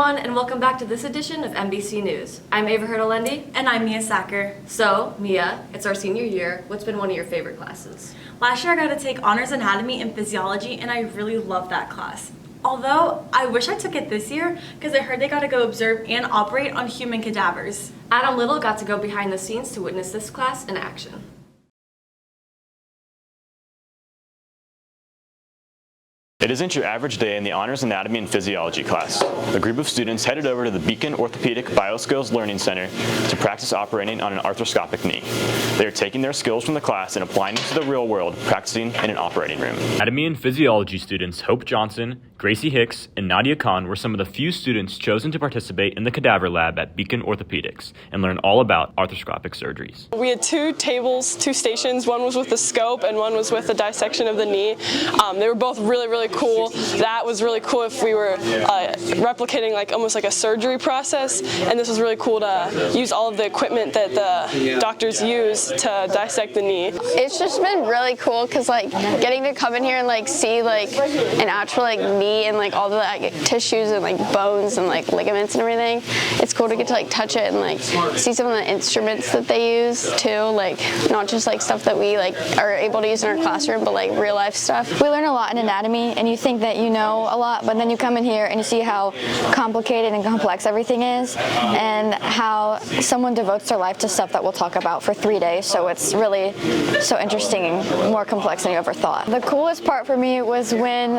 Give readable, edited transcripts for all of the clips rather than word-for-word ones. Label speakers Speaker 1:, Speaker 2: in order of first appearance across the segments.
Speaker 1: everyone, and welcome back to this edition of MBC News. I'm Ava Hurtalendi.
Speaker 2: And I'm Mia Sacker.
Speaker 1: So, Mia, it's our senior year. What's been one of your favorite classes?
Speaker 2: Last year I got to take Honors Anatomy and Physiology, and I really loved that class. Although, I wish I took it this year, because I heard they got to go observe and operate on human cadavers.
Speaker 1: Adam Little got to go behind the scenes to witness this class in action.
Speaker 3: It isn't your average day in the Honors Anatomy and Physiology class. A group of students headed over to the Beacon Orthopedic Bioskills Learning Center to practice operating on an arthroscopic knee. They are taking their skills from the class and applying them to the real world, practicing in an operating room. Anatomy and Physiology students Hope Johnson, Gracie Hicks, and Nadia Khan were some of the few students chosen to participate in the cadaver lab at Beacon Orthopedics and learn all about arthroscopic surgeries.
Speaker 4: We had two stations. One was with the scope and one was with the dissection of the knee. They were both really cool. That was really cool if we were replicating almost like a surgery process, and this was really cool to use all of the equipment that the doctors use to dissect the knee.
Speaker 5: It's just been really cool because getting to come in here and see an actual knee and all the tissues and bones and ligaments and everything. It's cool to get to touch it and see some of the instruments that they use too, not just stuff that we are able to use in our classroom, but real life stuff.
Speaker 6: We learn a lot in anatomy, and you think that you know a lot, but then you come in here and you see how complicated and complex everything is, and how someone devotes their life to stuff that we'll talk about for 3 days. So it's really so interesting, more complex than you ever thought. The coolest part for me was when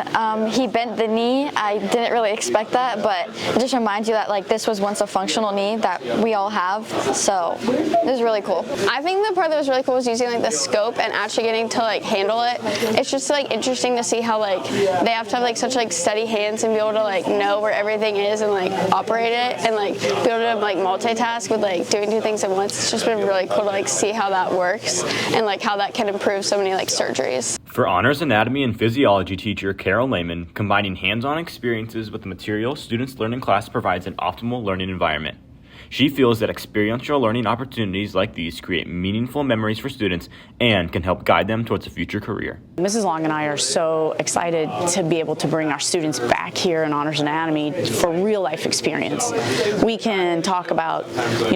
Speaker 6: he bent the knee. I didn't really expect that, but it just reminds you that this was once a functional knee that we all have. So it was really cool.
Speaker 5: I think the part that was really cool was using the scope and actually getting to handle it. It's just interesting to see how they have to have such steady hands and be able to know where everything is and operate it and be able to multitask with doing two things at once. It's just been really cool to see how that works and how that can improve so many surgeries.
Speaker 3: For Honors Anatomy and Physiology teacher Carol Lehman, combining hands-on experiences with the material students learn in class provides an optimal learning environment. She feels that experiential learning opportunities like these create meaningful memories for students and can help guide them towards a future career.
Speaker 7: Mrs. Long and I are so excited to be able to bring our students back here in Honors Anatomy for real life experience. We can talk about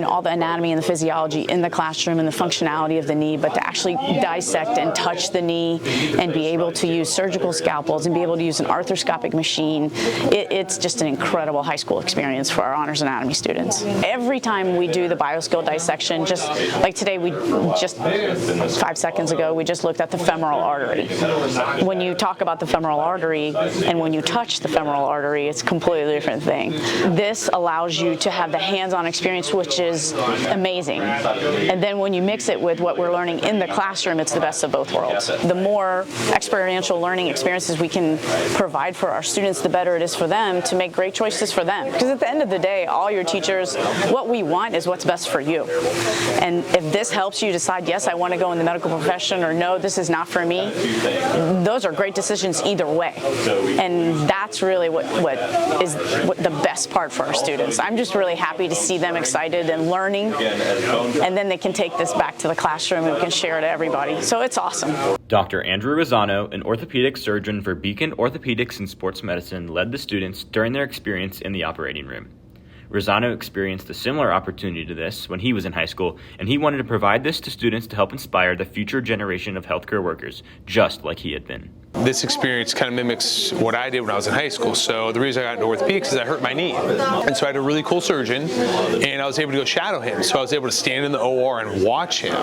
Speaker 7: all the anatomy and the physiology in the classroom and the functionality of the knee, but to actually dissect and touch the knee and be able to use surgical scalpels and be able to use an arthroscopic machine, it's just an incredible high school experience for our Honors Anatomy students. Every time we do the bioskill dissection, just like today, we just 5 seconds ago, we just looked at the femoral artery. When you talk about the femoral artery and when you touch the femoral artery, it's a completely different thing. This allows you to have the hands-on experience, which is amazing. And then when you mix it with what we're learning in the classroom, it's the best of both worlds. The more experiential learning experiences we can provide for our students, the better it is for them to make great choices for them. Because at the end of the day, all your teachers, what we want is what's best for you. And if this helps you decide, yes, I want to go in the medical profession, or no, this is not for me, those are great decisions either way. And that's really what the best part for our students. I'm just really happy to see them excited and learning, and then they can take this back to the classroom and we can share it to everybody. So it's awesome.
Speaker 3: Dr. Andrew Rosano, an orthopedic surgeon for Beacon Orthopedics and Sports Medicine, led the students during their experience in the operating room. Rosano experienced a similar opportunity to this when he was in high school, and he wanted to provide this to students to help inspire the future generation of healthcare workers, just like he had been.
Speaker 8: This experience kind of mimics what I did when I was in high school. So the reason I got into orthopedics is I hurt my knee. And so I had a really cool surgeon, and I was able to go shadow him. So I was able to stand in the OR and watch him.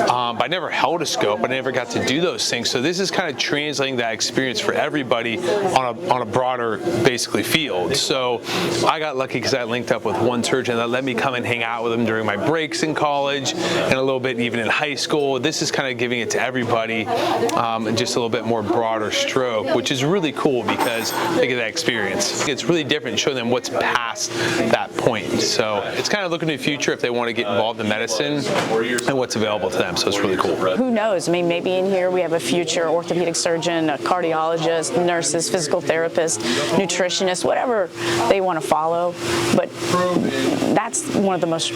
Speaker 8: But I never held a scope. I never got to do those things. So this is kind of translating that experience for everybody on a broader, basically, field. So I got lucky because I linked up with one surgeon that let me come and hang out with him during my breaks in college and a little bit even in high school. This is kind of giving it to everybody and just a little bit more broader stroke, which is really cool because they get that experience. It's really different showing them what's past that point. So it's kind of looking to the future if they want to get involved in medicine and what's available to them. So it's really cool.
Speaker 7: Who knows? I mean, maybe in here we have a future orthopedic surgeon, a cardiologist, nurses, physical therapist, nutritionist, whatever they want to follow. But that's one of the most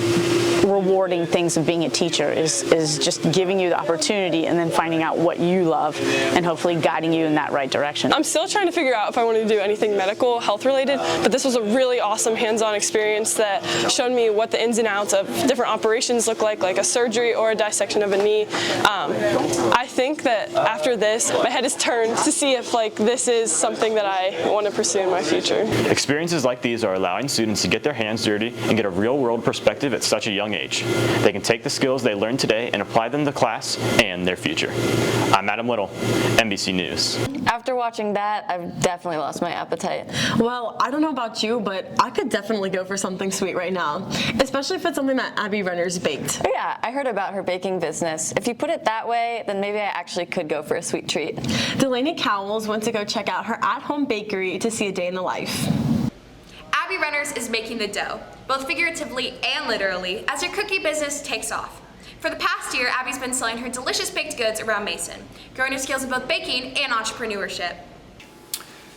Speaker 7: rewarding things of being a teacher is just giving you the opportunity and then finding out what you love and hopefully guiding you in that right direction.
Speaker 4: I'm still trying to figure out if I want to do anything medical, health related, but this was a really awesome hands-on experience that showed me what the ins and outs of different operations look like a surgery or a dissection of a knee. I think that after this, my head is turned to see if this is something that I want to pursue in my future.
Speaker 3: Experiences like these are allowing students to get their hands dirty and get a real-world perspective at such a young age. They can take the skills they learned today and apply them to class and their future. I'm Adam Little, NBC News.
Speaker 9: After watching that, I've definitely lost my appetite.
Speaker 10: Well, I don't know about you, but I could definitely go for something sweet right now, especially if it's something that Abby Renner's baked.
Speaker 9: Oh yeah, I heard about her baking business. If you put it that way, then maybe I actually could go for a sweet treat.
Speaker 10: Delaney Cowles went to go check out her at-home bakery to see a day in the life.
Speaker 11: Abby Renners is making the dough, both figuratively and literally, as her cookie business takes off. For the past year, Abby's been selling her delicious baked goods around Mason, growing her skills in both baking and entrepreneurship.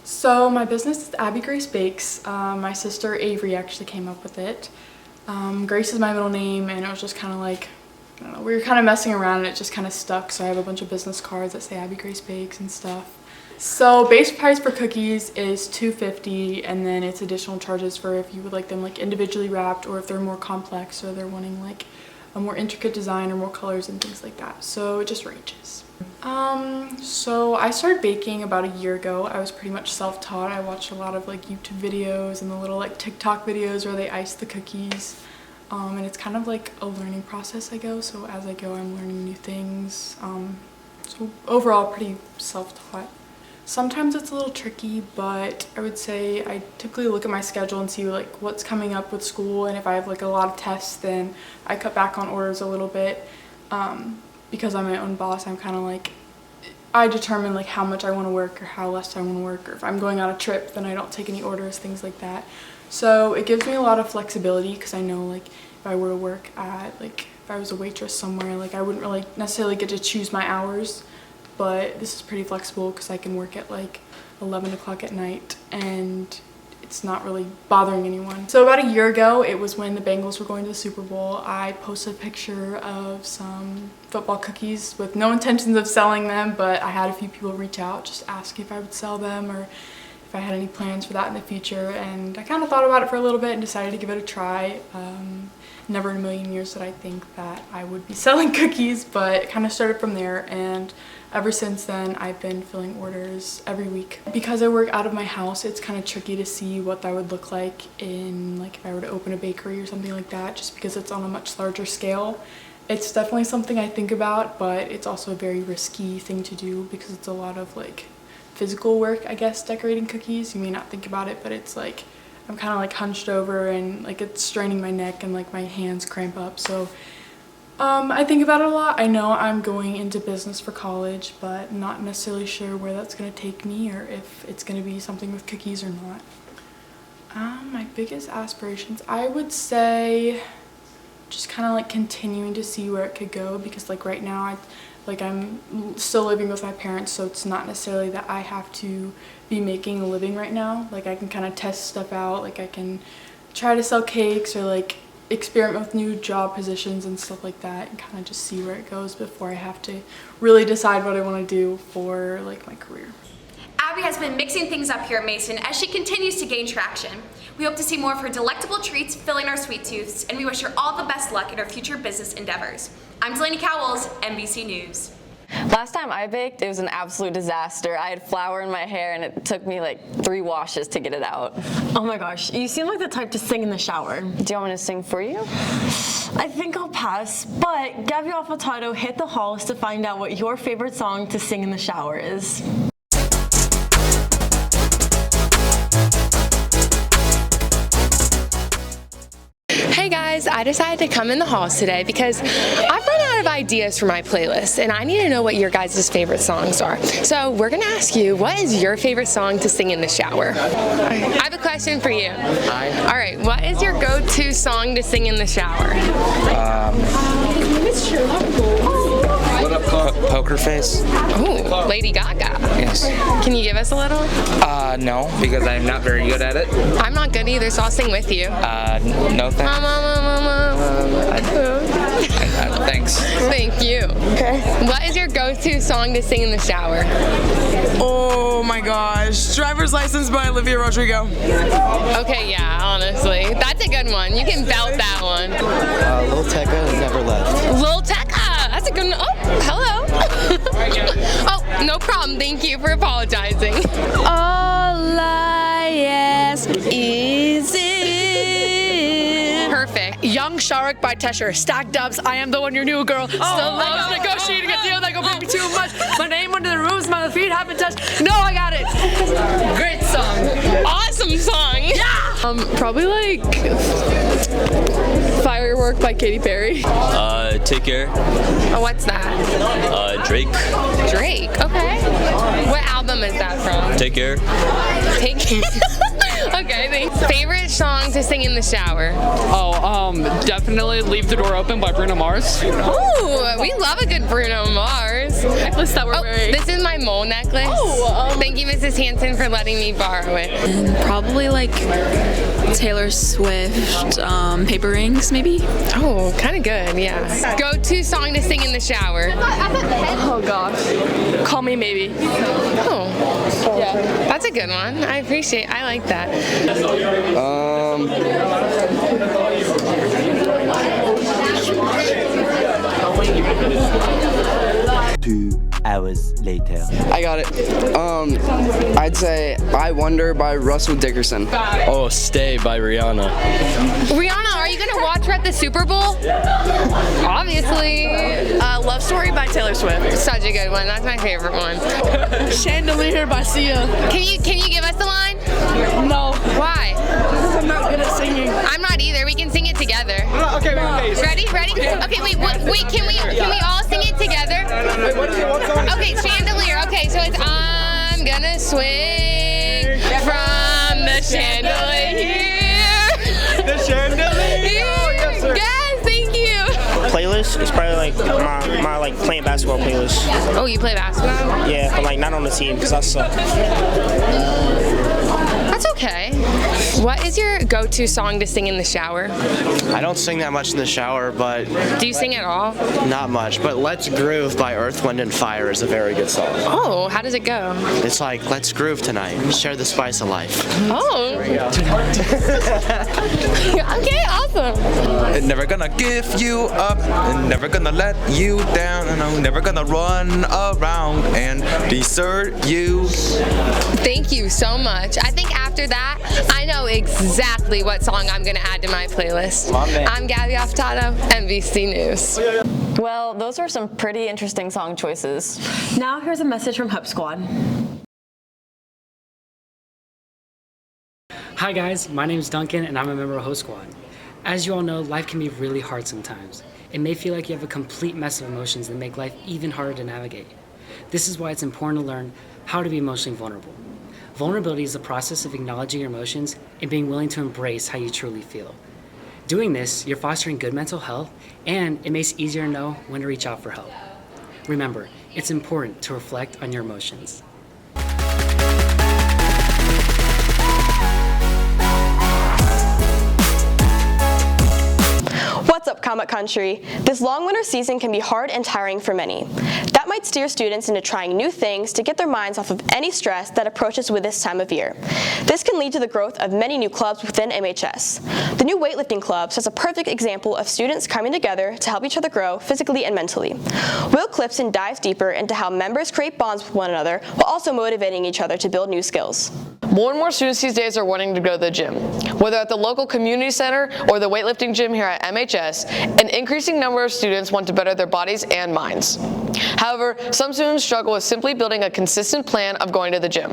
Speaker 12: So my business is Abby Grace Bakes. My sister Avery actually came up with it. Grace is my middle name, and it was just kind of I don't know, we were kind of messing around and it just kind of stuck, so I have a bunch of business cards that say Abby Grace Bakes and stuff. So base price for cookies is $2.50, and then it's additional charges for if you would like them individually wrapped, or if they're more complex, or they're wanting a more intricate design or more colors and things like that. So it just ranges. So I started baking about a year ago. I was pretty much self-taught. I watched a lot of YouTube videos and the little TikTok videos where they ice the cookies. And it's kind of a learning process I go. So as I go, I'm learning new things. So overall, pretty self-taught. Sometimes it's a little tricky, but I would say I typically look at my schedule and see what's coming up with school, and if I have a lot of tests, then I cut back on orders a little bit. Because I'm my own boss, I'm kind of I determine how much I want to work or how less I want to work, or if I'm going on a trip, then I don't take any orders, things like that. So it gives me a lot of flexibility, because I know if I were to work at if I was a waitress somewhere, I wouldn't really necessarily get to choose my hours. But this is pretty flexible because I can work at 11 o'clock at night and it's not really bothering anyone. So about a year ago, it was when the Bengals were going to the Super Bowl. I posted a picture of some football cookies with no intentions of selling them, but I had a few people reach out just asking if I would sell them or if I had any plans for that in the future, and I kind of thought about it for a little bit and decided to give it a try. Never in a million years did I think that I would be selling cookies, but it kind of started from there, and ever since then I've been filling orders every week. Because I work out of my house, it's kind of tricky to see what that would look like in if I were to open a bakery or something like that, just because it's on a much larger scale. It's definitely something I think about, but it's also a very risky thing to do because it's a lot of physical work, I guess, decorating cookies. You may not think about it, but it's I'm kind of hunched over and it's straining my neck and my hands cramp up. So I think about it a lot. I know I'm going into business for college, but not necessarily sure where that's going to take me or if it's going to be something with cookies or not. My biggest aspirations, I would say just kind of continuing to see where it could go, because right now I'm still living with my parents, so it's not necessarily that I have to be making a living right now. I can kind of test stuff out, I can try to sell cakes or experiment with new job positions and stuff like that, and kind of just see where it goes before I have to really decide what I want to do for my career.
Speaker 11: Abby has been mixing things up here at Mason as she continues to gain traction. We hope to see more of her delectable treats filling our sweet tooths, and we wish her all the best luck in her future business endeavors. I'm Delaney Cowles, NBC News.
Speaker 9: Last time I baked, it was an absolute disaster. I had flour in my hair and it took me 3 washes to get it out.
Speaker 10: Oh my gosh, you seem like the type to sing in the shower.
Speaker 9: Do you want me to sing for you?
Speaker 10: I think I'll pass, but Gabby Affatato hit the halls to find out what your favorite song to sing in the shower is.
Speaker 13: Hey guys, I decided to come in the halls today because I've run out of ideas for my playlist and I need to know what your guys' favorite songs are. So we're gonna ask you, what is your favorite song to sing in the shower? I have a question for you. All right, what is your go-to song to sing in the shower?
Speaker 14: Poker Face.
Speaker 13: Ooh, Lady Gaga.
Speaker 14: Yes.
Speaker 13: Can you give us a little?
Speaker 14: No, because I'm not very good at it.
Speaker 13: I'm not good either, so I'll sing with you.
Speaker 14: No thanks. Thanks.
Speaker 13: Thank you.
Speaker 10: Okay.
Speaker 13: What is your go-to song to sing in the shower?
Speaker 10: Oh my gosh. Driver's License by Olivia Rodrigo.
Speaker 13: Okay, yeah, honestly. That's a good one. You can belt that one.
Speaker 15: Lil Tecca, Never Left.
Speaker 13: Lil Tecca! That's a good one. Oh, hello. Oh, no problem. Thank you for apologizing.
Speaker 16: All I ask is it.
Speaker 13: Perfect.
Speaker 16: Young Shark by Tesher. Stack dubs. I am the one, your new girl. Still loves negotiating a deal that go bring me too much. My name under the roofs, my feet haven't touched. No, I got it. Great song.
Speaker 13: Awesome song.
Speaker 16: Yeah. Probably like Firework by Katy Perry.
Speaker 17: Take Care.
Speaker 13: Oh, what's that?
Speaker 17: Drake.
Speaker 13: Drake. Okay. What album is that from?
Speaker 17: Take Care.
Speaker 13: Take Care. Okay, thanks. Favorite song to sing in the shower?
Speaker 18: Definitely Leave the Door Open by Bruno Mars.
Speaker 13: Ooh, we love a good Bruno Mars.
Speaker 16: Necklace that we're wearing.
Speaker 13: This is my mole necklace.
Speaker 16: Oh,
Speaker 13: thank you, Mrs. Hansen, for letting me borrow it.
Speaker 19: And probably like Taylor Swift, Paper Rings, maybe.
Speaker 13: Oh, kind of good, yeah. Go-to song to sing in the shower?
Speaker 16: Oh gosh. Call Me Maybe.
Speaker 13: Oh,
Speaker 16: yeah.
Speaker 13: That's a good one. I like that.
Speaker 15: 2 hours later.
Speaker 20: I got it. I'd say I Wonder by Russell Dickerson.
Speaker 17: Oh, Stay by Rihanna.
Speaker 13: Rihanna, are you gonna watch her at the Super Bowl? Obviously.
Speaker 16: Love Story by Taylor Swift.
Speaker 13: Such a good one. That's my favorite one.
Speaker 16: Chandelier by Sia.
Speaker 13: Can you give us a line?
Speaker 16: No.
Speaker 13: Why?
Speaker 16: I'm not good at singing.
Speaker 13: I'm not either. We can sing it together.
Speaker 16: Okay.
Speaker 13: Ready? Okay, wait, can we all sing it together?
Speaker 16: Wait, what is it? What song?
Speaker 13: Okay, Chandelier. Okay, so it's I'm gonna swing from the chandelier.
Speaker 15: The chandelier.
Speaker 13: Yes, thank you.
Speaker 21: Playlist is probably like my like playing basketball playlist.
Speaker 13: Oh, you play basketball?
Speaker 21: Yeah, but like not on the team because I suck.
Speaker 13: That's okay. What is your go-to song to sing in the shower?
Speaker 15: I don't sing that much in the shower, but
Speaker 13: Do you sing at all?
Speaker 15: not much. But Let's Groove by Earth, Wind and Fire is a very good song.
Speaker 13: Oh, how does it go?
Speaker 15: It's like, let's groove tonight. Share the spice of life.
Speaker 13: Oh. Okay, awesome.
Speaker 14: Never gonna give you up, and never gonna let you down, and I'm never gonna run around and desert you.
Speaker 13: Thank you so much. I think after that, I know exactly what song I'm going to add to my playlist. I'm Gabby Affatato, NBC News.
Speaker 9: Well, those were some pretty interesting song choices.
Speaker 10: Now here's a message from Hub Squad.
Speaker 22: Hi guys, my name is Duncan and I'm a member of Host Squad. As you all know, life can be really hard sometimes. It may feel like you have a complete mess of emotions that make life even harder to navigate. This is why it's important to learn how to be emotionally vulnerable. Vulnerability is the process of acknowledging your emotions and being willing to embrace how you truly feel. Doing this, you're fostering good mental health, and it makes it easier to know when to reach out for help. Remember, it's important to reflect on your emotions.
Speaker 23: What's up, Comet Country? This long winter season can be hard and tiring for many. That might steer students into trying new things to get their minds off of any stress that approaches with this time of year. This can lead to the growth of many new clubs within MHS. The new Weightlifting Club sets a perfect example of students coming together to help each other grow physically and mentally. Will Clifton dives deeper into how members create bonds with one another while also motivating each other to build new skills.
Speaker 24: More and more students these days are wanting to go to the gym. Whether at the local community center or the weightlifting gym here at MHS, an increasing number of students want to better their bodies and minds. However, some students struggle with simply building a consistent plan of going to the gym.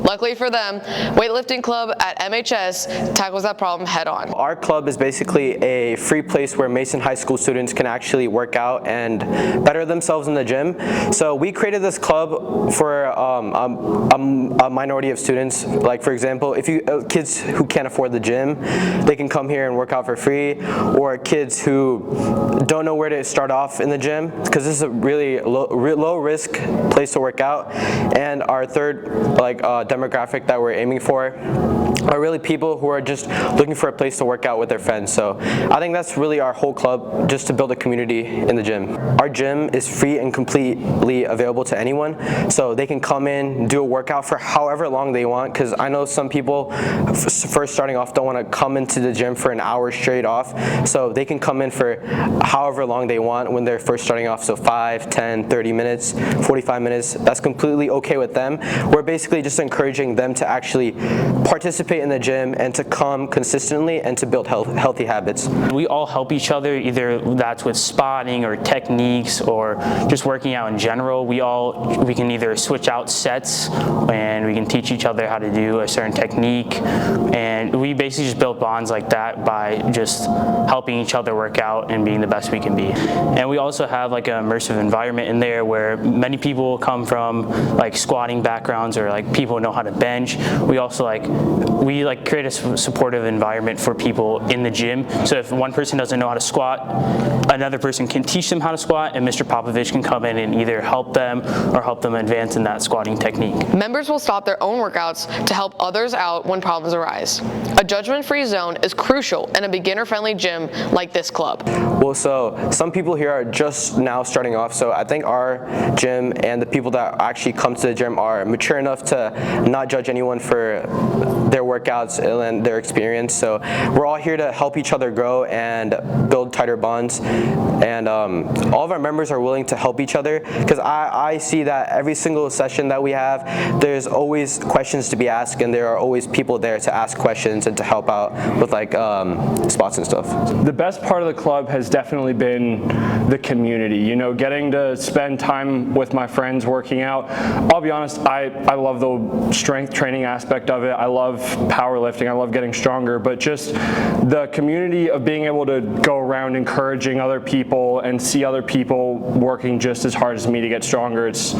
Speaker 24: Luckily for them, Weightlifting Club at MHS tackles that problem head on.
Speaker 25: Our club is basically a free place where Mason High School students can actually work out and better themselves in the gym. So we created this club for a minority of students. Like for example, if you kids who can't afford the gym, they can come here and work out for free, or kids who don't know where to start off in the gym, because this is a really low risk place to work out. And our third demographic that we're aiming for are really people who are just looking for a place to work out with their friends. So I think that's really our whole club, just to build a community in the gym. Our gym is free and completely available to anyone, so they can come in, do a workout for however long they want, because I know some people first starting off don't want to come into the gym for an hour straight off, so they can come in for however long they want when they're first starting off, so 5, 10, 30 minutes, 45 minutes, that's completely okay with them. We're basically just encouraging them to actually participate in the gym and to come consistently and to build healthy habits.
Speaker 1: We all help each other, either that's with spotting or techniques or just working out in general. We can either switch out sets and we can teach each other how to do a certain technique, and we basically just build bonds like that by just helping each other work out and being the best we can be. And we also have like an immersive environment in there where many people come from like squatting backgrounds or like people know how to bench. We also create a supportive environment for people in the gym. So if one person doesn't know how to squat, another person can teach them how to squat, and Mr. Popovich can come in and either help them or help them advance in that squatting technique.
Speaker 24: Members will stop their own workouts to help others out when problems arise. A judgment-free zone is crucial in a beginner-friendly gym like this club.
Speaker 25: Well, so some people here are just now starting off, so I think our gym and the people that actually come to the gym are mature enough to not judge anyone for their workouts and their experience. So we're all here to help each other grow and build tighter bonds, and all of our members are willing to help each other, because I see that every single session that we have, there's always questions to be asked, and there are always people there to ask questions and to help out with like spots and stuff.
Speaker 2: The best part of the club has definitely been the community. You know, getting to spend time with my friends working out. I'll be honest, I love the strength training aspect of it. I love powerlifting. I love getting stronger, but just the community of being able to go around encouraging other people and see other people working just as hard as me to get stronger, it's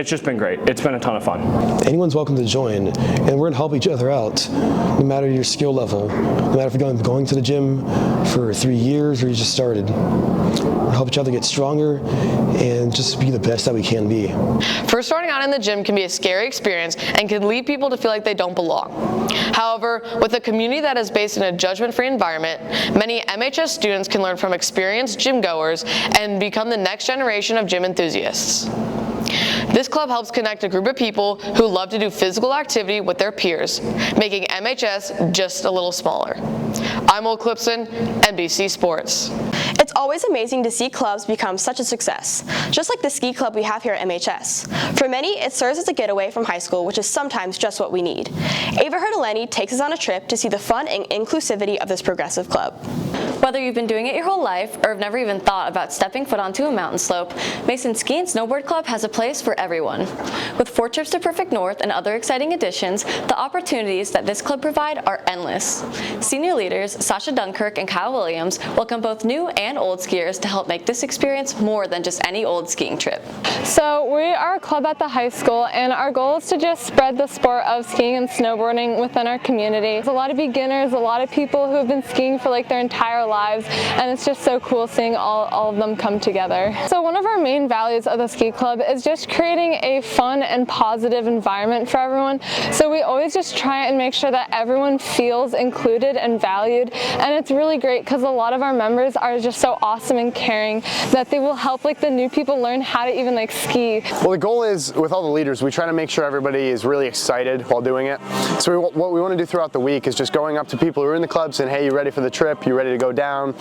Speaker 2: just been great. It's been a ton of fun.
Speaker 5: Anyone's welcome to join, and we're gonna help each other out, no matter your skill level, no matter if you're going to the gym for 3 years or you just started. We'll help each other get stronger and just be the best that we can be.
Speaker 24: First starting out in the gym can be a scary experience and can lead people to feel like they don't belong. However, with a community that is based in a judgment-free environment, many MHS students can learn from experienced gym goers and become the next generation of gym enthusiasts. This club helps connect a group of people who love to do physical activity with their peers, making MHS just a little smaller. I'm Will Clipson, NBC Sports.
Speaker 23: It's always amazing to see clubs become such a success, just like the ski club we have here at MHS. For many, it serves as a getaway from high school, which is sometimes just what we need. Ava Hurteleni takes us on a trip to see the fun and inclusivity of this progressive club.
Speaker 9: Whether you've been doing it your whole life or have never even thought about stepping foot onto a mountain slope, Mason Ski and Snowboard Club has a place for everyone. With 4 trips to Perfect North and other exciting additions, the opportunities that this club provide are endless. Senior leaders Sasha Dunkirk and Kyle Williams welcome both new and old skiers to help make this experience more than just any old skiing trip.
Speaker 4: So we are a club at the high school, and our goal is to just spread the sport of skiing and snowboarding within our community. There's a lot of beginners, a lot of people who have been skiing for like their entire lives, and it's just so cool seeing all of them come together. So one of our main values of the ski club is just creating a fun and positive environment for everyone. So we always just try and make sure that everyone feels included and valued, and it's really great because a lot of our members are just so awesome and caring that they will help like the new people learn how to even like ski.
Speaker 6: Well, the goal is, with all the leaders, we try to make sure everybody is really excited while doing it. So what we want to do throughout the week is just going up to people who are in the club saying, hey, you ready for the trip? You ready to go down?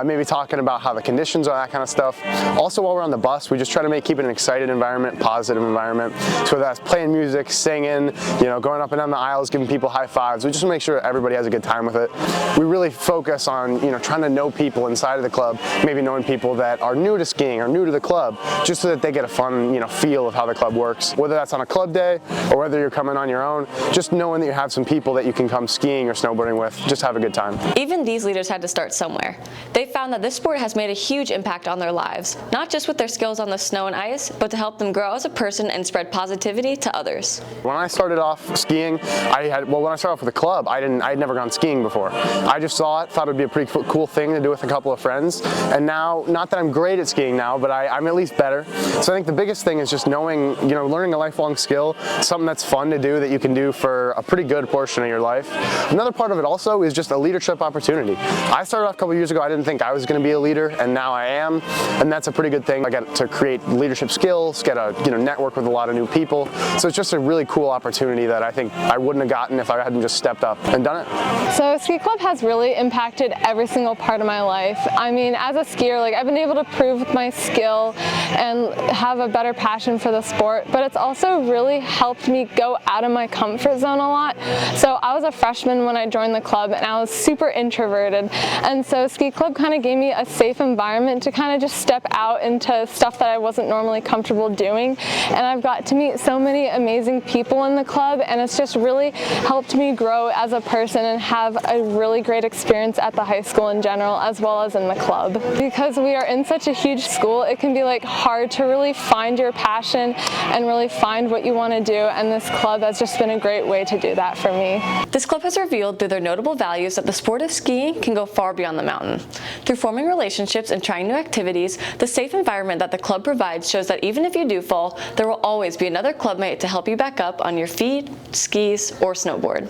Speaker 6: Maybe talking about how the conditions are, that kind of stuff. Also, while we're on the bus, we just try to keep it an excited environment, positive environment. So that's playing music, singing, you know, going up and down the aisles, giving people high fives. We just want to make sure everybody has a good time with it. We really focus on, you know, trying to know people inside of the club, maybe knowing people that are new to skiing or new to the club, just so that they get a fun, you know, feel of how the club works. Whether that's on a club day or whether you're coming on your own, just knowing that you have some people that you can come skiing or snowboarding with, just have a good time.
Speaker 9: Even these leaders had to start start somewhere. They found that this sport has made a huge impact on their lives, not just with their skills on the snow and ice, but to help them grow as a person and spread positivity to others.
Speaker 6: When I started off skiing, when I started off with the club, I'd never gone skiing before. I just saw it, thought it would be a pretty cool thing to do with a couple of friends, and now, not that I'm great at skiing now, but I'm at least better. So I think the biggest thing is just knowing, learning a lifelong skill, something that's fun to do that you can do for a pretty good portion of your life. Another part of it also is just a leadership opportunity. I started off a couple years ago, I didn't think I was going to be a leader, and now I am, and that's a pretty good thing. I get to create leadership skills, get a network with a lot of new people, so it's just a really cool opportunity that I think I wouldn't have gotten if I hadn't just stepped up and done it.
Speaker 3: So Ski Club has really impacted every single part of my life. I mean, as a skier, I've been able to prove my skill and have a better passion for the sport, but it's also really helped me go out of my comfort zone a lot. So I was a freshman when I joined the club, and I was super introverted, and so Ski Club kind of gave me a safe environment to kind of just step out into stuff that I wasn't normally comfortable doing, and I've got to meet so many amazing people in the club, and it's just really helped me grow as a person and have a really great experience at the high school in general as well as in the club. Because we are in such a huge school, it can be hard to really find your passion and really find what you want to do, and this club has just been a great way to do that for me.
Speaker 9: This club has revealed through their notable values that the sport of skiing can go far beyond the mountain. Through forming relationships and trying new activities, the safe environment that the club provides shows that even if you do fall, there will always be another clubmate to help you back up on your feet, skis, or snowboard.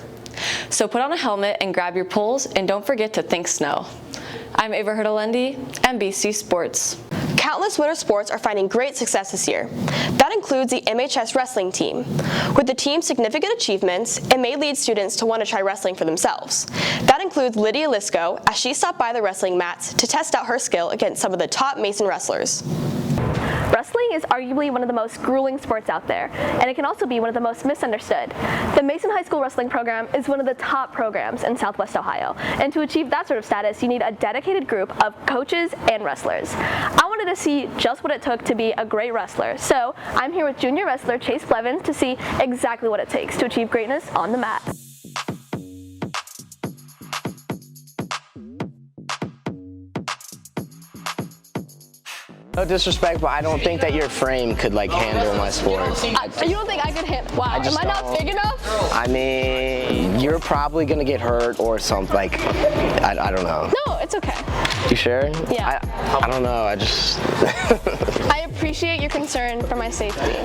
Speaker 9: So put on a helmet and grab your poles, and don't forget to think snow. I'm Ava Hertalendi, NBC Sports.
Speaker 23: Countless winter sports are finding great success this year. That includes the MHS wrestling team. With the team's significant achievements, it may lead students to want to try wrestling for themselves. That includes Lydia Lisko, as she stopped by the wrestling mats to test out her skill against some of the top Mason wrestlers.
Speaker 7: Wrestling is arguably one of the most grueling sports out there, and it can also be one of the most misunderstood. The Mason High School wrestling program is one of the top programs in Southwest Ohio, and to achieve that sort of status, you need a dedicated group of coaches and wrestlers. I wanted to see just what it took to be a great wrestler, so I'm here with junior wrestler Chase Blevins to see exactly what it takes to achieve greatness on the mat.
Speaker 15: No disrespect, but I don't think that your frame could handle my sport.
Speaker 7: You don't think I could handle? Wow, am I not big enough?
Speaker 15: I mean, you're probably gonna get hurt or something. I don't know.
Speaker 7: No, it's okay.
Speaker 15: You sure?
Speaker 7: Yeah.
Speaker 15: I don't know. I just.
Speaker 7: I appreciate your concern for my safety.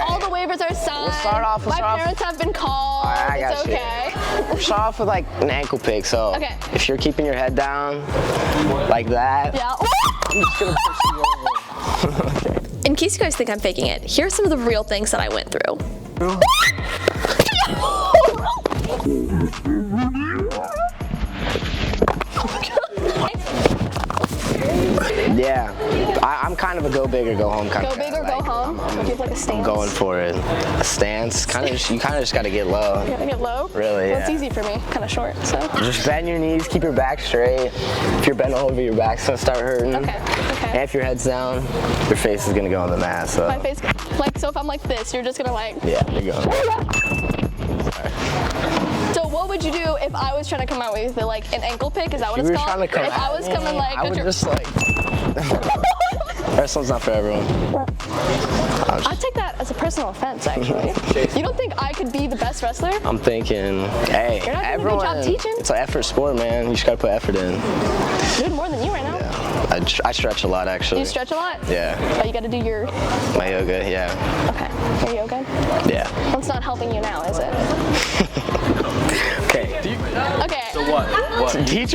Speaker 7: All the waivers are signed.
Speaker 15: We'll start off.
Speaker 7: My parents have been called.
Speaker 15: I got
Speaker 7: it's okay.
Speaker 15: We'll start off with an ankle pick. So if you're keeping your head down like that, I'm just gonna push you over.
Speaker 7: In case you guys think I'm faking it, here are some of the real things that I went through.
Speaker 15: Yeah, I'm kind of a go big or go home kind of guy.
Speaker 7: Go big or go home? Do you have a stance?
Speaker 15: I'm going for it. A stance? You kind of just got to get low.
Speaker 7: You gotta get low?
Speaker 15: Really,
Speaker 7: Well, it's easy for me, kind of short, so.
Speaker 15: Just bend your knees, keep your back straight. If you're bent over, your back's gonna start hurting.
Speaker 7: Okay.
Speaker 15: And if your head's down, your face is gonna go on the mat, so.
Speaker 7: My face, so if I'm like this, you're just gonna
Speaker 15: Yeah, there you go.
Speaker 7: So what would you do if I was trying to come out with an ankle pick? Is that what it's called? If I was coming
Speaker 15: I would just wrestling's not for everyone.
Speaker 7: I'd take that as a personal offense, actually. You don't think I could be the best wrestler?
Speaker 15: I'm thinking, hey,
Speaker 7: You're not doing
Speaker 15: everyone,
Speaker 7: a good job teaching.
Speaker 15: it's an effort sport, man. You just gotta put effort in.
Speaker 7: I'm doing more than you right now.
Speaker 15: Yeah. I stretch a lot, actually.
Speaker 7: You stretch a lot?
Speaker 15: Yeah.
Speaker 7: But you gotta do your...
Speaker 15: My yoga, yeah.
Speaker 7: Okay. Your yoga?
Speaker 15: Yeah.
Speaker 7: Well, it's not helping you now, is it?
Speaker 15: Okay.
Speaker 7: Okay.
Speaker 14: So what?
Speaker 15: Teach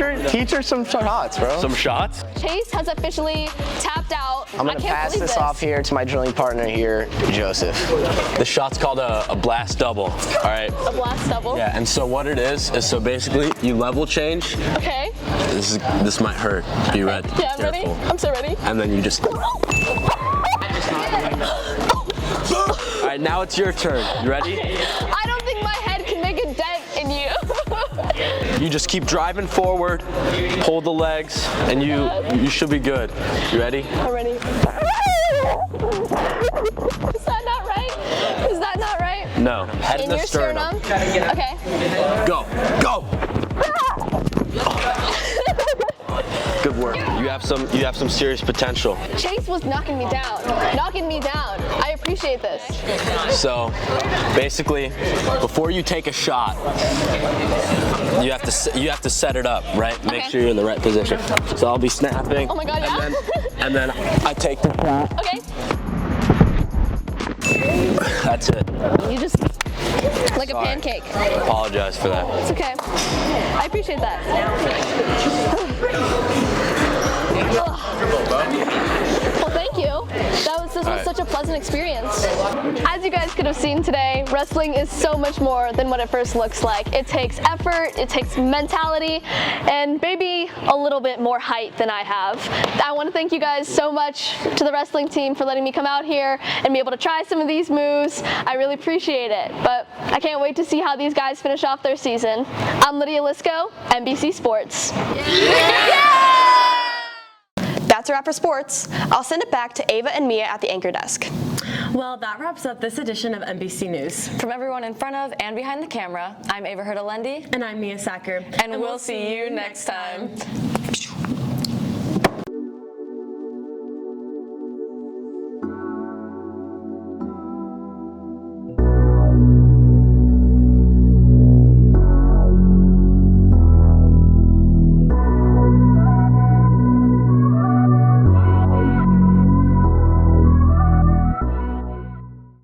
Speaker 15: her some shots, bro.
Speaker 14: Some shots?
Speaker 7: Chase has officially tapped out.
Speaker 15: I'm gonna pass this off here to my drilling partner here, Joseph.
Speaker 17: The shot's called a blast double, all right?
Speaker 7: A blast double?
Speaker 17: Yeah, and so what it is so basically you level change.
Speaker 7: Okay.
Speaker 17: This might hurt. Be ready.
Speaker 7: Yeah, I'm ready. I'm so ready.
Speaker 17: And then you just... All right, now it's your turn. You ready?
Speaker 7: I don't think my head can make a dent in you.
Speaker 17: You just keep driving forward, pull the legs, and you should be good. You ready?
Speaker 7: I'm ready. Is that not right? Is that not right?
Speaker 17: No. Head in the sternum.
Speaker 7: Okay.
Speaker 17: Go. Go. You have some serious potential.
Speaker 3: Chase was knocking me down. I appreciate this.
Speaker 17: So basically, before you take a shot, you have to set it up, right?
Speaker 3: Okay.
Speaker 17: Make sure you're in the right position. So I'll be snapping.
Speaker 3: Oh my God, yeah.
Speaker 17: And then I take the shot.
Speaker 3: Okay.
Speaker 17: That's it.
Speaker 3: You just like
Speaker 17: Sorry.
Speaker 3: a pancake.
Speaker 17: I apologize for that.
Speaker 3: It's okay. I appreciate that. Well, thank you. This was such a pleasant experience. As you guys could have seen today, wrestling is so much more than what it first looks like. It takes effort, it takes mentality, and maybe a little bit more height than I have. I want to thank you guys so much to the wrestling team for letting me come out here and be able to try some of these moves. I really appreciate it, but I can't wait to see how these guys finish off their season. I'm Lydia Lisko, NBC Sports.
Speaker 23: That's a wrap for sports. I'll send it back to Ava and Mia at the anchor desk.
Speaker 10: Well, that wraps up this edition of NBC News.
Speaker 9: From everyone in front of and behind the camera, I'm Ava Hurtalendi.
Speaker 10: And I'm Mia Sacker.
Speaker 9: And we'll see you next time.